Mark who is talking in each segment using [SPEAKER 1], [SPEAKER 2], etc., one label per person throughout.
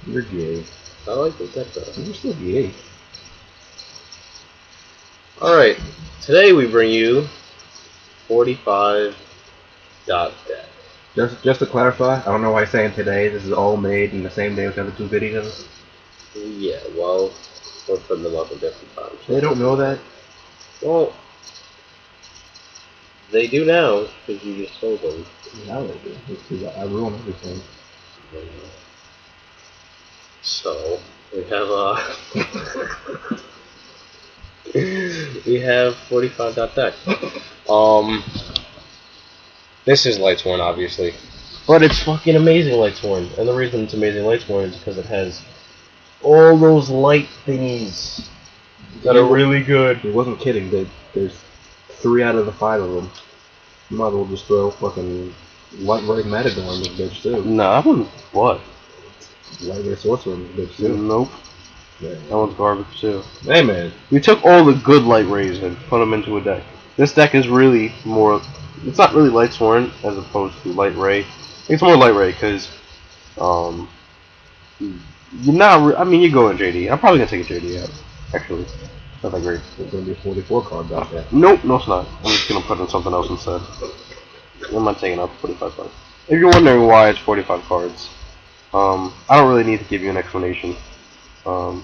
[SPEAKER 1] You're gay.
[SPEAKER 2] I like the deck though.
[SPEAKER 1] You're still gay.
[SPEAKER 2] Alright, today we bring you 45 dot deck.
[SPEAKER 1] Just to clarify, I don't know why I'm saying today. This is all made in the same day with the other two videos.
[SPEAKER 2] Yeah, well, we're putting them up at different times.
[SPEAKER 1] They don't know that.
[SPEAKER 2] Well, they do now, because you just told them.
[SPEAKER 1] Now they do. Because I ruin everything.
[SPEAKER 2] So, we have, we have 45 dot deck. This is Lightraysworn, obviously. But it's fucking amazing Lightraysworn. And the reason it's amazing Lightraysworn is because it has all those light thingies that are really good.
[SPEAKER 1] He wasn't kidding. There's 3 out of the 5 of them. You might as well just throw fucking Lightraysworn Matador on this bitch too.
[SPEAKER 2] No, that one's what?
[SPEAKER 1] Lightraysworn on this bitch too.
[SPEAKER 2] Nope.
[SPEAKER 1] Yeah.
[SPEAKER 2] That one's garbage too.
[SPEAKER 1] Hey man.
[SPEAKER 2] We took all the good light rays and put them into a deck. This deck is really more. It's not really Lightraysworn as opposed to Light Ray. It's more Light Ray because, you're not. I mean, you go in JD. I'm probably gonna take a JD out. Actually, not that great.
[SPEAKER 1] It's gonna be a 44 card back there.
[SPEAKER 2] Nope, no, it's not. I'm just gonna put in something else instead. I'm not taking out 45 cards. If you're wondering why it's 45 cards, I don't really need to give you an explanation. I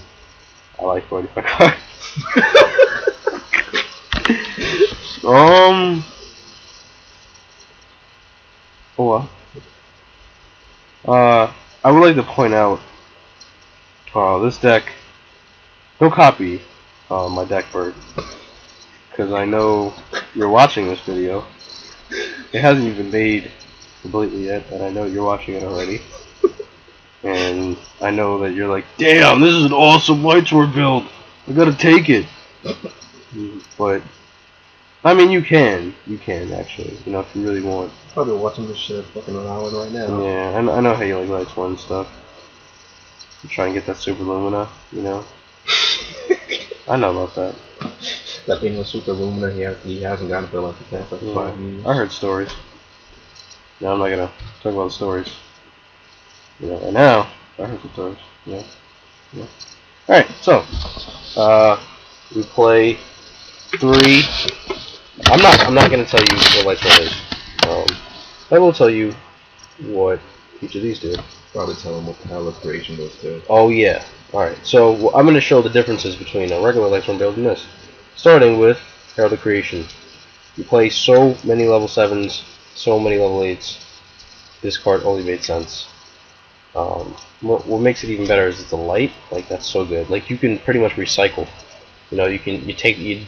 [SPEAKER 2] like 45 cards. I would like to point out, this deck, don't copy, my deck bird, because I know you're watching this video. It hasn't even made completely yet, and I know you're watching it already. And I know that you're like, damn, this is an awesome Lightraysworn build. I gotta take it. But I mean, you can actually, you know, if you really want.
[SPEAKER 1] Probably watching this shit fucking on Island right now.
[SPEAKER 2] Yeah, I know how you like Lightraysworn and stuff. You try and get that Super Lumina, you know. I know about that.
[SPEAKER 1] That thing with Super Lumina, he hasn't gotten it for like the past 5 years.
[SPEAKER 2] I heard stories. No, I'm not gonna talk about the stories. You know, right now, I heard some stories. Yeah. Alright, so, we play 3. I'm not gonna tell you what Lightraysworn is. I will tell you what each of these do.
[SPEAKER 1] Probably tell him what the hell this creation does too.
[SPEAKER 2] Oh yeah. Alright, so I'm gonna show the differences between a regular Lightraysworn build and this. Starting with Herald of Creation. You play so many level 7s, so many level 8s. This card only made sense. What makes it even better is it's a light. Like, that's so good. Like, you can pretty much recycle. You know, you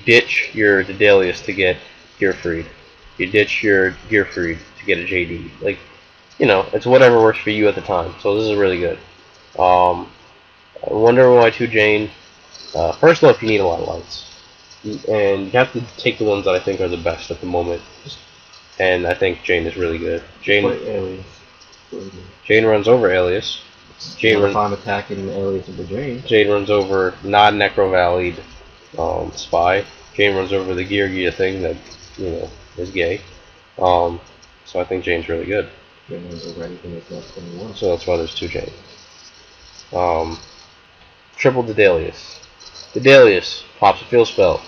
[SPEAKER 2] ditch your Dedalius to get Gearfried. You ditch your Gearfried to get a JD. Like, you know, it's whatever works for you at the time. So this is really good. Wonder Why 2 Jane. First off, you need a lot of lights. And you have to take the ones that I think are the best at the moment. And I think Jane is really good. Jane runs over Alias.
[SPEAKER 1] Jane runs on attacking the Alias of the Jane.
[SPEAKER 2] Jane runs over non-Necro Valleyed Spy. Jane runs over the Gear thing that, you know, is gay. So I think Jane's really good.
[SPEAKER 1] Jane runs over anything that's less than 1.
[SPEAKER 2] So that's why there's 2 Jane. Triple Dedalius. Dedalius pops a field spell.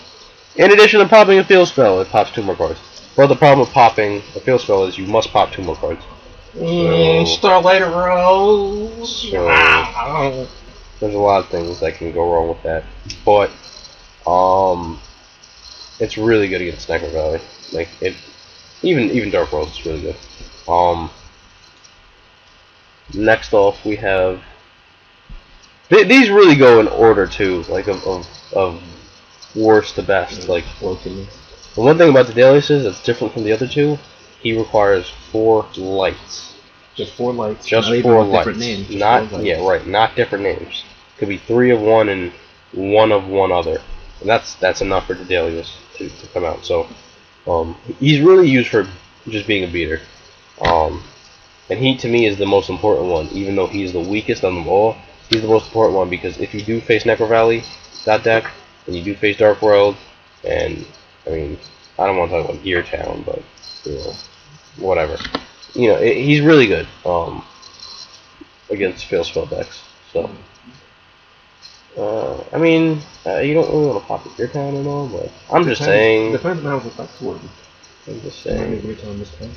[SPEAKER 2] In addition to popping a field spell, it pops 2 more cards. But the problem with popping a field spell is you must pop 2 more cards.
[SPEAKER 1] Starlight Rose.
[SPEAKER 2] So there's a lot of things that can go wrong with that. But it's really good against Necro Valley. Like, it even Dark World is really good. Next off we have these really go in order too, like of worst to best. Like, the one thing about the Dedalius is it's different from the other 2. He requires 4 lights.
[SPEAKER 1] Just 4 lights.
[SPEAKER 2] Just
[SPEAKER 1] not
[SPEAKER 2] 4 lights.
[SPEAKER 1] Different names.
[SPEAKER 2] Not right. Not different names. Could be 3 of one and 1 of one other. And that's enough for Dedalius to come out. So he's really used for just being a beater. And he, to me, is the most important one. Even though he's the weakest of them all, he's the most important one, because if you do face Necro Valley, that deck, and you do face Dark World, and, I mean, I don't want to talk about Gear Town, but, you know, whatever. You know, he's really good against fail spell decks. So, I mean, you don't really want to pop up your town and all, but I'm just saying.
[SPEAKER 1] Depends on how the effects work.
[SPEAKER 2] I'm just
[SPEAKER 1] Might
[SPEAKER 2] saying.
[SPEAKER 1] be your time this time.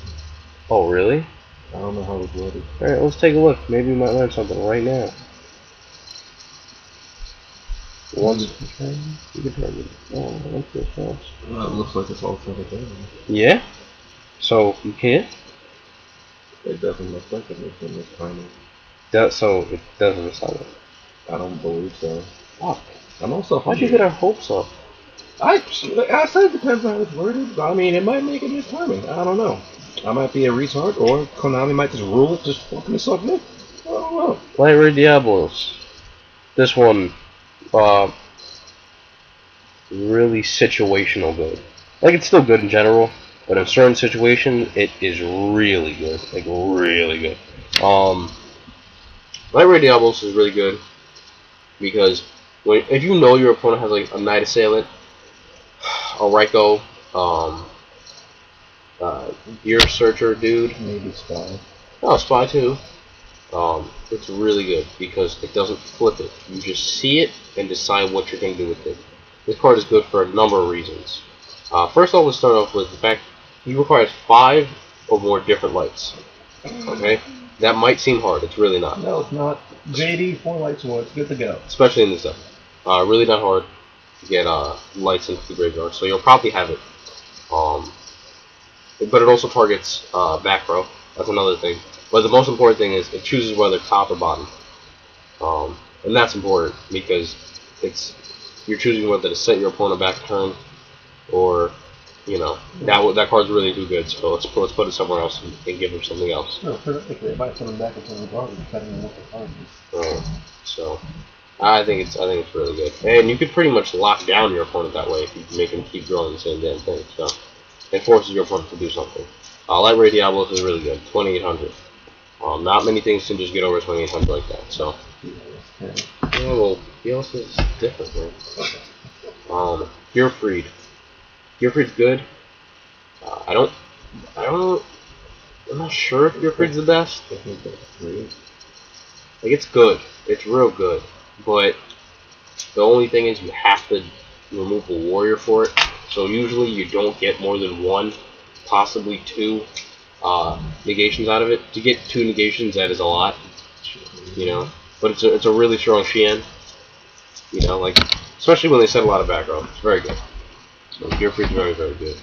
[SPEAKER 2] Oh, really?
[SPEAKER 1] I don't know how it's worded.
[SPEAKER 2] Alright, let's take a look. Maybe we might learn something right now. Once you determine. Oh, that's your thoughts.
[SPEAKER 1] Well, it looks like it's all filled in.
[SPEAKER 2] Yeah? So, you can't?
[SPEAKER 1] It doesn't look like it looks in this timing.
[SPEAKER 2] So, it doesn't sound like it.
[SPEAKER 1] I don't believe so.
[SPEAKER 2] Fuck.
[SPEAKER 1] I'm also
[SPEAKER 2] Why'd you get our hopes up?
[SPEAKER 1] I said it depends on how it's worded. I mean, it might make it mistiming. I don't know. I might be a retard, or Konami might just rule it, just fucking submit. I don't know.
[SPEAKER 2] Lightraysworn Diablos. This one, really situational good. Like, it's still good in general, but in certain situations, it is really good. Like, really good. Lightraysworn Diablos is really good because if you know your opponent has like a Knight Assailant, a Ryko, Gear Searcher dude,
[SPEAKER 1] Maybe Spy.
[SPEAKER 2] oh, Spy too. It's really good because it doesn't flip it. You just see it and decide what you're going to do with it. This card is good for a number of reasons. First off, let's start off with the fact he requires 5 or more different lights. Okay? That might seem hard. It's really not.
[SPEAKER 1] No, it's not. JD, 4 Lightsworn, it's good to go.
[SPEAKER 2] Especially in this deck. Really not hard to get lights into the graveyard, so you'll probably have it. But it also targets back row. That's another thing. But the most important thing is it chooses whether top or bottom. And that's important because you're choosing whether to set your opponent back turn or, you know, that card's really too good, so let's put it somewhere else and give him something else.
[SPEAKER 1] No, theoretically, it might put him back into the garbage, depending on what the card is.
[SPEAKER 2] So I think it's really good. And you could pretty much lock down your opponent that way if you make him keep drawing the same damn thing. So it forces your opponent to do something. Lightraysworn Diablos is really good. 2800. Not many things can just get over 2800 like that. So yeah, well, DLS is different, man. Gearfried. Gearfried's good. I'm not sure if Gearfried's the best. Like, it's good. It's real good. But the only thing is you have to remove a warrior for it. So usually you don't get more than 1, possibly 2 negations out of it. To get 2 negations, that is a lot. You know? But it's a really strong Xian. You know, like, especially when they set a lot of back row. It's very good. So Gearfried's very, very good.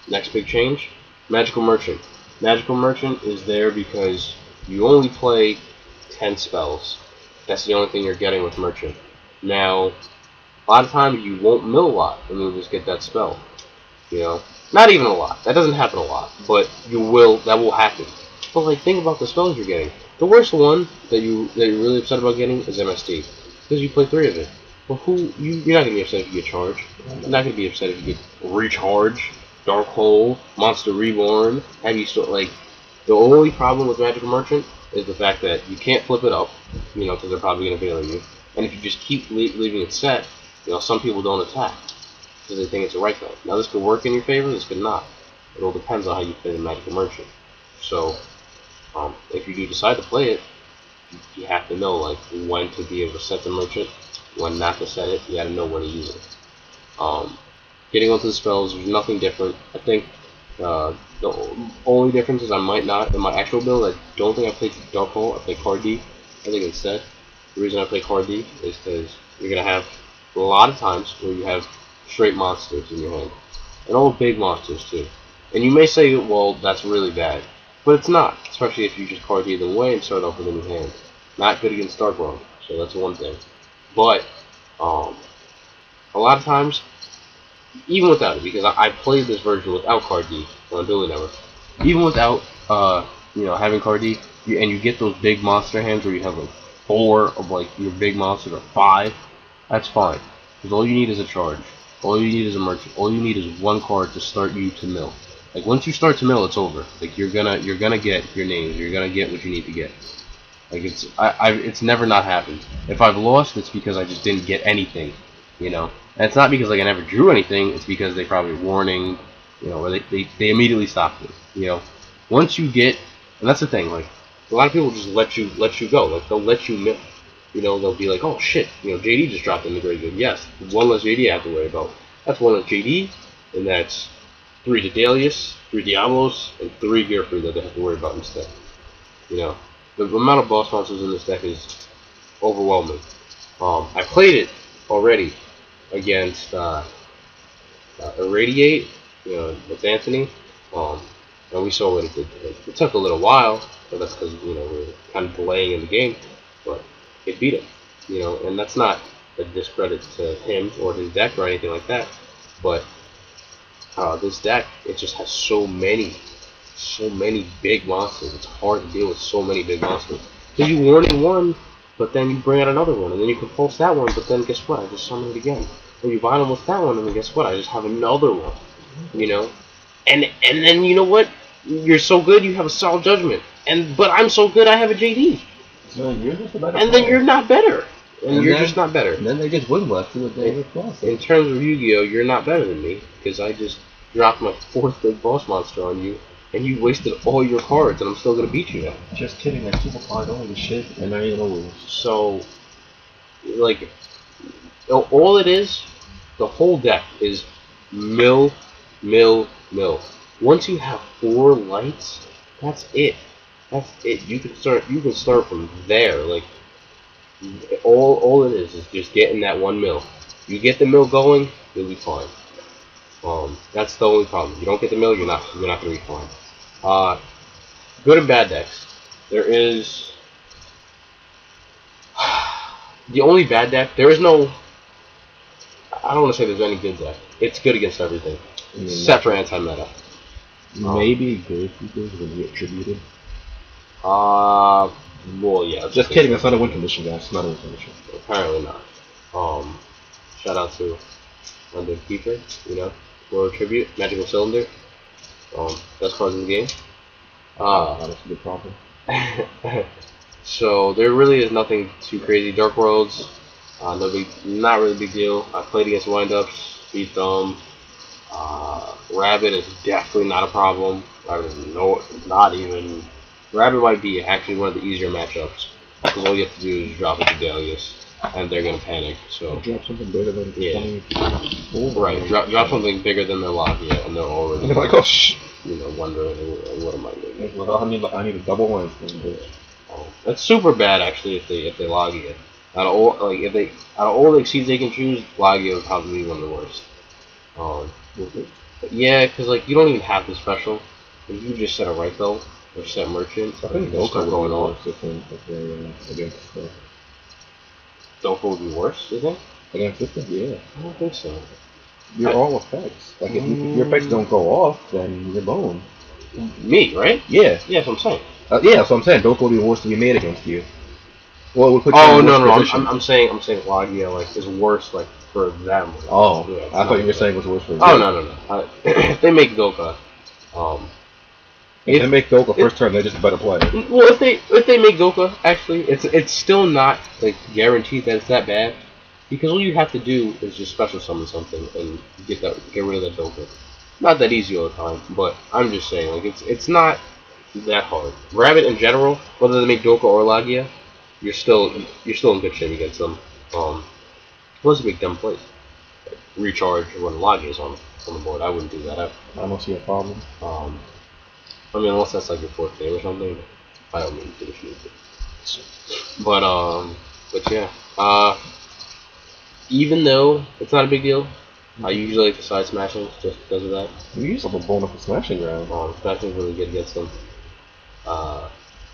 [SPEAKER 2] Next big change, Magical Merchant. Magical Merchant is there because you only play 10 spells. That's the only thing you're getting with Merchant. Now, a lot of times you won't mill a lot and you'll just get that spell. You know? Not even a lot. That doesn't happen a lot. But you will, that will happen. But like, think about the spells you're getting. The worst one that you're really upset about getting is MST. Because you play 3 of it. Well, you're not going to be upset if you get Charge. You're not going to be upset if you get Recharge, Dark Hole, Monster Reborn. Have you still, like, the only problem with Magical Merchant is the fact that you can't flip it up, you know, because they're probably going to fail you. And if you just keep leaving it set, you know, some people don't attack because they think it's a right thing. Now, this could work in your favor, this could not. It all depends on how you play the Magical Merchant. So, if you do decide to play it, you have to know, like, when to be able to set the Merchant, when not to set it. You got to know when to use it. Getting onto the spells, there's nothing different. I think the only difference is I might not, in my actual build, I don't think I played Dark Hole, I played Card D. I think instead, the reason I play Card D is because you're going to have a lot of times where you have straight monsters in your hand. And all big monsters too. And you may say, well, that's really bad. But it's not, especially if you just Card D them away and start off with a new hand. Not good against Dark World, so that's one thing. But, a lot of times, even without it, because I played this version without Card D on Ability Network. Even without, you know, having Card D, and you get those big monster hands where you have like 4 of like your big monsters or 5, that's fine. Because all you need is a charge. All you need is a merchant. All you need is 1 card to start you to mill. Like, once you start to mill, it's over. Like, you're gonna get your names. You're gonna get what you need to get. Like, it's never not happened. If I've lost, it's because I just didn't get anything, you know. And it's not because like I never drew anything. It's because they probably warning, you know, or they immediately stopped it. You know, once you get, and that's the thing. Like, A lot of people just let you go. Like they'll let you mill. You know, they'll be like, oh shit, you know, JD just dropped in the grade good. Yes, one less JD I have to worry about. That's one less JD, and that's 3 Dedalius, 3 Diablos, and 3 Gearfree that they have to worry about instead. You know, the amount of boss monsters in this deck is overwhelming. I played it already against Irradiate, you know, with Anthony, and we saw what it did. It took a little while, but that's because, you know, we were kind of delaying in the game, but it beat him, you know, and that's not a discredit to him or his deck or anything like that, but this deck, it just has so many big monsters. It's hard to deal with so many big monsters. Because you warning one, but then you bring out another one, and then you can pulse that one, but then guess what? I just summon it again. Or you bind them with that one, and then guess what? I just have another one. You know? And then you know what? You're so good, you have a solid judgment. But I'm so good, I have a JD.
[SPEAKER 1] So you're just a better
[SPEAKER 2] and then you're not better. And you're just not better.
[SPEAKER 1] And then they just win left to the day with boss.
[SPEAKER 2] In terms of Yu-Gi-Oh, you're not better than me, because I just dropped my 4th big boss monster on you, and you wasted all your cards, and I'm still gonna beat you now.
[SPEAKER 1] Just kidding, I super card all the shit, and now you're gonna lose.
[SPEAKER 2] So, like, all it is, the whole deck is mill. Once you have 4 lights, that's it. That's it. You can start from there. Like, all it is just getting that 1 mill. You get the mill going, you'll be fine. That's the only problem. You don't get the mill, you're not gonna be fine. Good and bad decks. There is the only bad deck. There is no. I don't want to say there's any good deck. It's good against everything, except for anti-meta.
[SPEAKER 1] Maybe good because when you get attributed.
[SPEAKER 2] Well, yeah.
[SPEAKER 1] Just kidding. That's not a win condition, guys. It's not a win condition.
[SPEAKER 2] Apparently not. Shout out to London Keeper. You know, World Tribute, Magical Cylinder. Best cards in the game.
[SPEAKER 1] That's a good problem.
[SPEAKER 2] So there really is nothing too crazy. Dark Worlds, not really big deal. I played against Windups, beat them. Rabbit is definitely not a problem. Not even. Rabbit might be actually one of the easier matchups, because all you have to do is drop a Dedalius, and they're gonna panic. So
[SPEAKER 1] drop something bigger than
[SPEAKER 2] 20. Right, drop something bigger than their Logia, and they're already
[SPEAKER 1] like, oh shh.
[SPEAKER 2] You know, wondering what am I doing?
[SPEAKER 1] Well, I need a double one.
[SPEAKER 2] That's super bad actually if they Logia. Out of all the exceeds they can choose, Logia would probably be one of the worst. Yeah, because like you don't even have the special. If you just set a right though, or set merchant,
[SPEAKER 1] I think
[SPEAKER 2] they'll start going on.
[SPEAKER 1] Against
[SPEAKER 2] Doka would be worse, you think?
[SPEAKER 1] Against system? Yeah.
[SPEAKER 2] I don't think so.
[SPEAKER 1] You're all effects. Like if your effects don't go off, then you're boned.
[SPEAKER 2] Me, right?
[SPEAKER 1] Yeah.
[SPEAKER 2] Yeah, that's what I'm saying.
[SPEAKER 1] Yeah, that's what I'm saying. Doka would be worse to be made against you. Well, it would put you
[SPEAKER 2] oh
[SPEAKER 1] in
[SPEAKER 2] no,
[SPEAKER 1] I'm
[SPEAKER 2] saying Logia like is worse like for them. Like,
[SPEAKER 1] oh,
[SPEAKER 2] yeah,
[SPEAKER 1] I thought you were saying it was worse for you.
[SPEAKER 2] Oh no. If they make Doka,
[SPEAKER 1] if they make Doka first turn, they're just a better player.
[SPEAKER 2] Well, if they make Doka, actually, it's still not like guaranteed that it's that bad, because all you have to do is just special summon something and get rid of that Doka. Not that easy all the time, but I'm just saying like it's not that hard. Rabbit in general, whether they make Doka or Logia, you're still in good shape against them. Unless you make dumb plays, like recharge when Logia is on the board. I wouldn't do that. I
[SPEAKER 1] don't see a problem.
[SPEAKER 2] I mean, unless that's like your 4th game or something, by all means, do what you need to. But yeah. Even though it's not a big deal, I usually like the side smashing just because of that.
[SPEAKER 1] You use up a bone up a smashing ground.
[SPEAKER 2] Smashing is really good against them.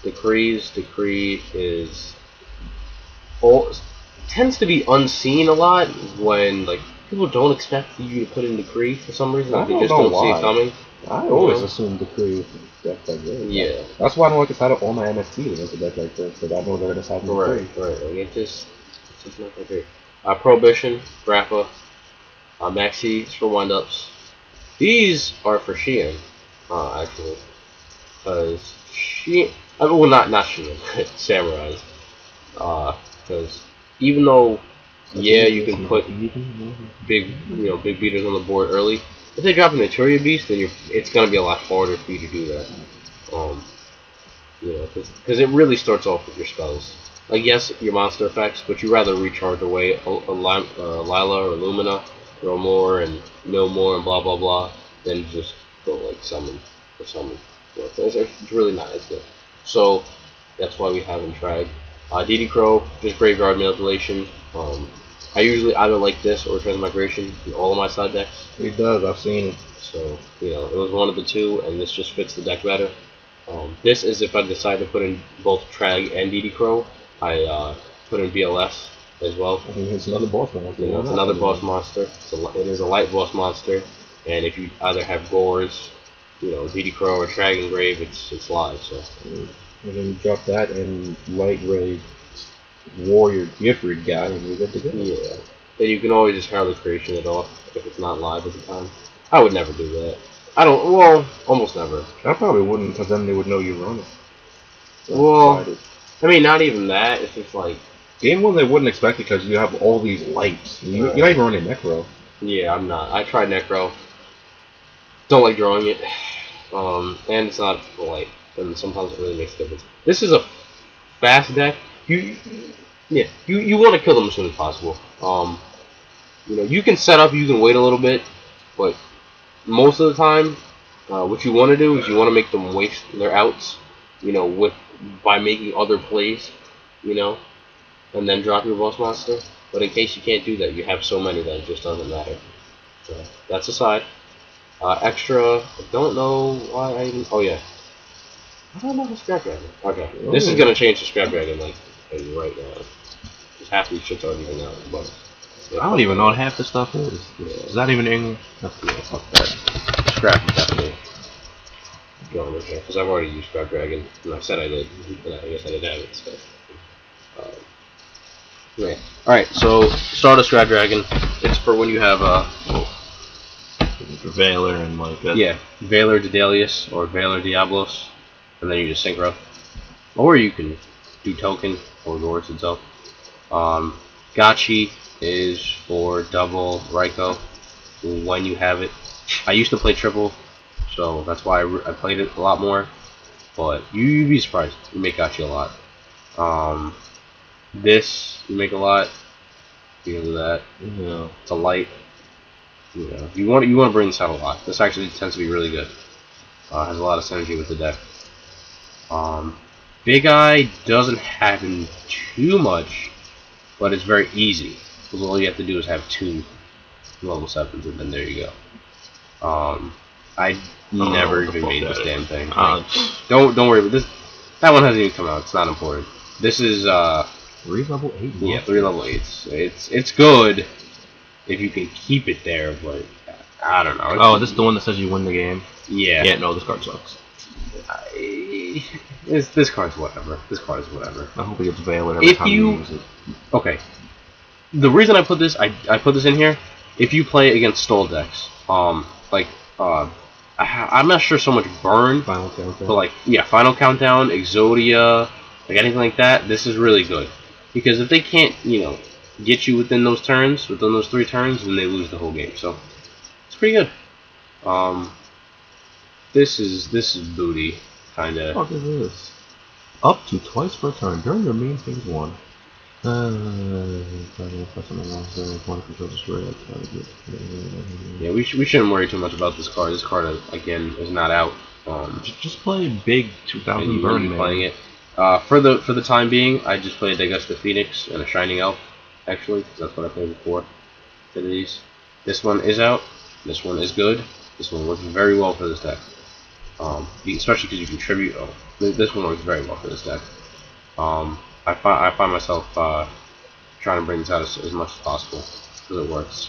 [SPEAKER 2] Decree is tends to be unseen a lot when like people don't expect you to put in Decree for some reason. Like, they just don't see it coming.
[SPEAKER 1] I always assume Decree deck like this.
[SPEAKER 2] Yeah.
[SPEAKER 1] That's why I don't like to side up all my MST against a deck like this, because I know they're gonna side Decree.
[SPEAKER 2] Right. Like, it's just not that great. Prohibition, Grappa, Maxis for windups. These are for Sheehan, actually, because not Sheehan, Samurais, because even though you can put big beaters on the board early, if they drop an Naturia Beast, then it's gonna be a lot harder for you to do that. You know, because it really starts off with your spells. Like, yes, your monster effects, but you rather recharge away Lila or Lumina, throw more and mill more and blah blah blah, than just go like summon or summon. You know, it's really not as good. So that's why we have Entrag. DD Crow, just graveyard manipulation. I usually either like this or Transmigration in all of my side decks.
[SPEAKER 1] It does. I've seen it.
[SPEAKER 2] So, you know, it was one of the two, and this just fits the deck better. This is if I decide to put in both Trag and DD Crow, I put in BLS as well.
[SPEAKER 1] I mean, it's another boss monster.
[SPEAKER 2] You know, it's another boss monster. It is a light boss monster, and if you either have Gores, you know, DD Crow or Trag Engrave, it's live. So.
[SPEAKER 1] And then you drop that and Lightraysworn Warrior Gifford guy, and you're good to go.
[SPEAKER 2] Yeah. Then you can always just Herald Creation it off if it's not live at the time. I would never do that. I don't. Well, almost never.
[SPEAKER 1] I probably wouldn't, because then they would know you run it. So
[SPEAKER 2] well, I mean, not even that. It's just like
[SPEAKER 1] game one they wouldn't expect it because you have all these lights. You're not even running Necro.
[SPEAKER 2] Yeah, I'm not. I tried Necro. Don't like drawing it. And it's not light, and sometimes it really makes a difference. This is a fast deck. You want to kill them as soon as possible. You know, you can set up, you can wait a little bit, but most of the time, what you want to do is you want to make them waste their outs, you know, by making other plays, you know, and then drop your boss monster. But in case you can't do that, you have so many that it just doesn't matter. So that's aside. Extra, I don't know why I even. Oh yeah, I don't know the Scrap Dragon. Okay, this is gonna change the Scrap Dragon like right now. Just half these shits aren't even out, but.
[SPEAKER 1] I don't even know what half the stuff is. Is that even English?
[SPEAKER 2] Yeah, fuck that. Scrap is definitely going in here, because I've already used Scrap Dragon, and I said I did, and I guess I did have it, so. Yeah. Alright, so start a Scrap Dragon. It's for when you have
[SPEAKER 1] Valor and like that.
[SPEAKER 2] Yeah, Valor Dedalius or Valor Diablos, and then you just synchro. Or you can do token or Gores itself. Gachi is for double Raikou when you have it. I used to play triple, so that's why I played it a lot more. But you'd be surprised. You make Gachi a lot. This you make a lot because of that.
[SPEAKER 1] Yeah.
[SPEAKER 2] It's a light. You know, you want to bring this out a lot. This actually tends to be really good. Has a lot of synergy with the deck. Big Eye doesn't happen too much, but it's very easy. Because all you have to do is have 2 level 7s, and then there you go. I never even made this damn thing. Like, don't worry about this. That one hasn't even come out. It's not important. This is
[SPEAKER 1] 3 level 8.
[SPEAKER 2] Yeah, 3 level 8s. It's good if you can keep it there, but I don't know.
[SPEAKER 1] This is the one that says you win the game.
[SPEAKER 2] Yeah.
[SPEAKER 1] Yeah. No, this card sucks.
[SPEAKER 2] This card's whatever. This card is whatever.
[SPEAKER 1] I hope it gets Valor every time you use it.
[SPEAKER 2] Okay. The reason I put this, I put this in here. If you play against stall decks, I'm not sure so much Burn,
[SPEAKER 1] Final Countdown,
[SPEAKER 2] but like Final Countdown, Exodia, like anything like that. This is really good because if they can't, get you within those 3 turns, then they lose the whole game. So it's pretty good. This is booty, kinda.
[SPEAKER 1] What the fuck is this? Up to twice per turn during your main phase 1. Yeah,
[SPEAKER 2] we shouldn't worry too much about this card. This card again is not out.
[SPEAKER 1] Just play big 2000 burn, man.
[SPEAKER 2] Playing it. For the time being, I just played Augusta Phoenix and a Shining Elf, actually, because that's what I played before. These. This one is out. This one is good. This one works very well for this deck. Especially because you can tribute. Oh, this one works very well for this deck. I find myself trying to bring this out as much as possible because it works.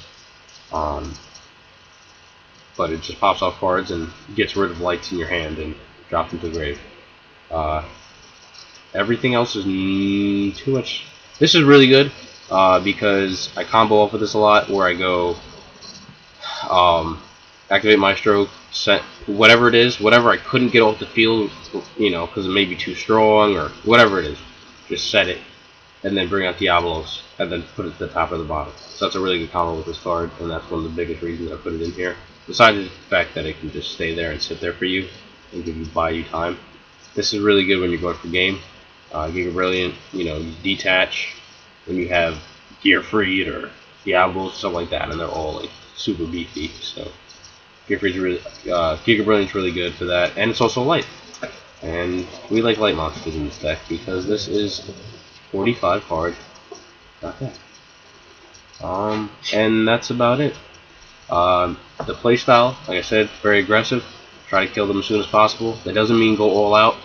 [SPEAKER 2] But it just pops off cards and gets rid of lights in your hand and drops them to the grave. Everything else is too much. This is really good because I combo off with this a lot, where I go activate Maestro, set whatever it is, whatever I couldn't get off the field, because it may be too strong or whatever it is. Just set it, and then bring out Diablos, and then put it at the top or the bottom. So that's a really good combo with this card, and that's one of the biggest reasons I put it in here. Besides the fact that it can just stay there and sit there for you, and buy you time. this is really good when you're going for game. Giga Brilliant, you know, you detach when you have Gear Freed or Diablo, stuff like that, and they're all like super beefy. So Giga Brilliant's really good for that, and it's also light. And we like light monsters in this deck because this is 45 card. Not bad. And that's about it. The playstyle, like I said, very aggressive. Try to kill them as soon as possible. That doesn't mean go all out.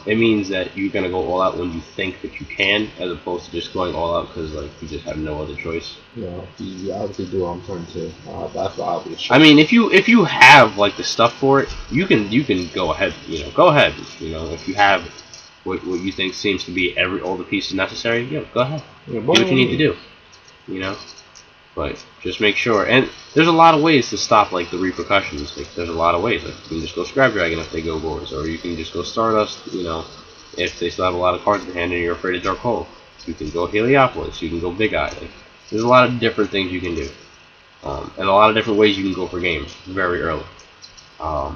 [SPEAKER 2] It means that you're gonna go all out when you think that you can, as opposed to just going all out because like you just have no other choice.
[SPEAKER 1] Yeah, you obviously do on turn 2. That's the obvious choice.
[SPEAKER 2] I mean, if you have like the stuff for it, you can go ahead. You know, go ahead. You know, if you have what you think seems to be all the pieces necessary, go ahead.
[SPEAKER 1] Yeah,
[SPEAKER 2] do what you need to do. You know, but just make sure. And there's a lot of ways to stop like the repercussions. Like there's a lot of ways. Like you can just go Scrap Dragon if they go Boars, or you can just go Stardust. You know, if they still have a lot of cards in hand and you're afraid of Dark Hole, you can go Heliopolis. You can go Big Eye. Like, there's a lot of different things you can do, and a lot of different ways you can go for games very early. The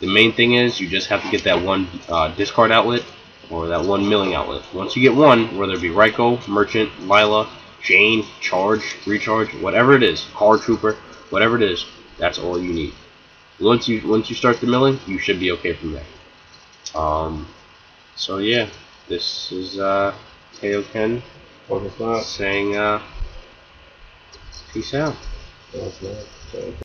[SPEAKER 2] main thing is you just have to get that one discard outlet or that one milling outlet. Once you get one, whether it be Raikou, Merchant, Lila, Jane, Charge, Recharge, whatever it is, Card Trooper, whatever it is, that's all you need. Once you start the milling, you should be okay from there. So yeah, this is Kaioken saying peace out.